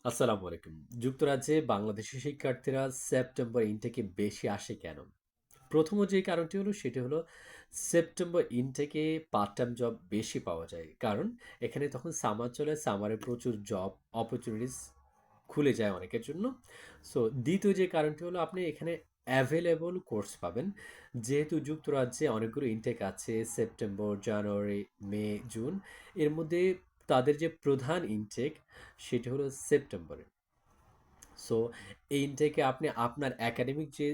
আসসালামু আলাইকুম। যুক্তরাজ্যে বাংলাদেশি শিক্ষার্থীরা সেপ্টেম্বর ইনটেকে বেশি আসে কেন? প্রথম যে কারণটি হলো সেটি হলো সেপ্টেম্বর ইনটেকে পার্ট টাইম জব বেশি পাওয়া যায়। কারণ এখানে তখন সামার চলে, সামারে প্রচুর জব অপরচুনিটিস খুলে যায় অনেকের জন্য। সো দ্বিতীয় যে কারণটি হলো আপনি এখানে অ্যাভেলেবল কোর্স পাবেন। যেহেতু যুক্তরাজ্যে অনেকগুলো ইনটেক আছে সেপ্টেম্বর, জানুয়ারি, মে, জুন। এর মধ্যে তাদের যে প্রধান ইনটেক সেটি হলো সেপ্টেম্বরে। সো এই ইনটেকে আপনি আপনার একাডেমিক যে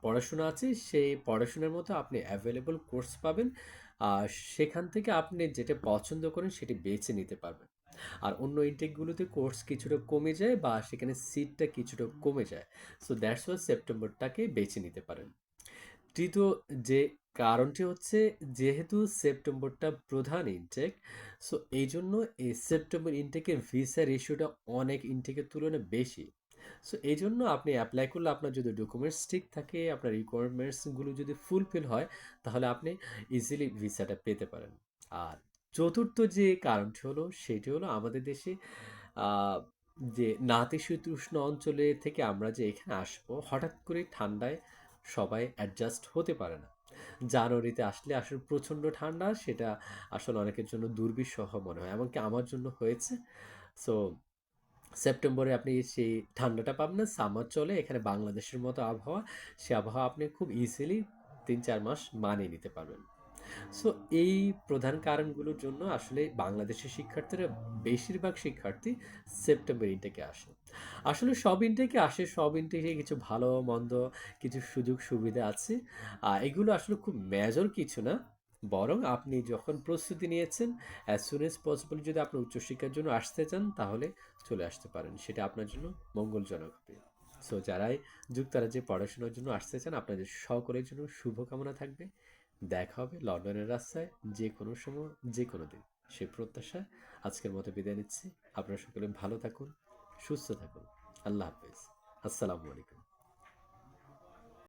পড়াশোনা আছে সেই পড়াশোনার মতো আপনি অ্যাভেলেবল কোর্স পাবেন। আর সেখান থেকে আপনি যেটা পছন্দ করেন সেটি বেছে নিতে পারবেন। আর অন্য ইনটেকগুলোতে কোর্স কিছুটা কমে যায় বা সেখানে সিটটা কিছুটা কমে যায়। সো দ্যাটস ওয়াই সেপ্টেম্বরটাকে বেছে নিতে পারেন। তৃতীয় যে কারণটি হচ্ছে, যেহেতু সেপ্টেম্বরটা প্রধান ইনটেক, সো এই জন্য এই সেপ্টেম্বর ইনটেকের ভিসা রেশিওটা অনেক ইনটেকের তুলনায় বেশি। সো এই জন্য আপনি অ্যাপ্লাই করলে আপনার যদি ডকুমেন্টস ঠিক থাকে, আপনার রিকোয়ারমেন্টসগুলো যদি ফুলফিল হয়, তাহলে আপনি ইজিলি ভিসাটা পেতে পারেন। আর চতুর্থ যে কারণটি হলো সেটি হলো আমাদের দেশে আহ, যে নাতিশীতোষ্ণ অঞ্চলে থেকে আমরা যে এখানে আসবো, হঠাৎ করে ঠান্ডায় সবাই অ্যাডজাস্ট হতে পারে না। জানুয়ারিতে আসলে আসলে প্রচণ্ড ঠান্ডা, সেটা আসলে অনেকের জন্য দুর্বিষহ মনে হয়, এমনকি আমার জন্য হয়েছে। সো সেপ্টেম্বরে আপনি সেই ঠান্ডাটা পাবেন না, সামার চলে এখানে বাংলাদেশের মতো আবহাওয়া, সে আবহাওয়া আপনি খুব ইজিলি ৩-৪ মাস মানিয়ে নিতে পারবেন। সো এই প্রধান কারণগুলোর জন্য আসলে বাংলাদেশের শিক্ষার্থীরা, বেশিরভাগ শিক্ষার্থী সেপ্টেম্বর ইনটেকে আসে। আসলে সব ইনটেকে আসে, সব ইনটেকে কিছু ভালো মন্দ কিছু সুযোগ সুবিধা আছে। এগুলো আসলে খুব মেজর কিছু না। বরং আপনি যখন প্রস্তুতি নিয়েছেন, অ্যাজ সুন এজ পসিবল যদি আপনি উচ্চশিক্ষার জন্য আসতে চান তাহলে চলে আসতে পারেন, সেটা আপনার জন্য মঙ্গলজনক হবে। সো যারাই যুক্তরাজ্যে পড়াশোনার জন্য আসতে চান, আপনাদের সকলের জন্য শুভকামনা থাকবে। দেখা হবে লন্ডনের রাস্তায় যে কোনো সময়, যে কোনো দিন। সে প্রত্যাশা আজকের মতো বিদায় নিচ্ছি। আপনারা সকলে ভালো থাকুন, সুস্থ থাকুন। আল্লাহ হাফেজ। আসসালামু আলাইকুম।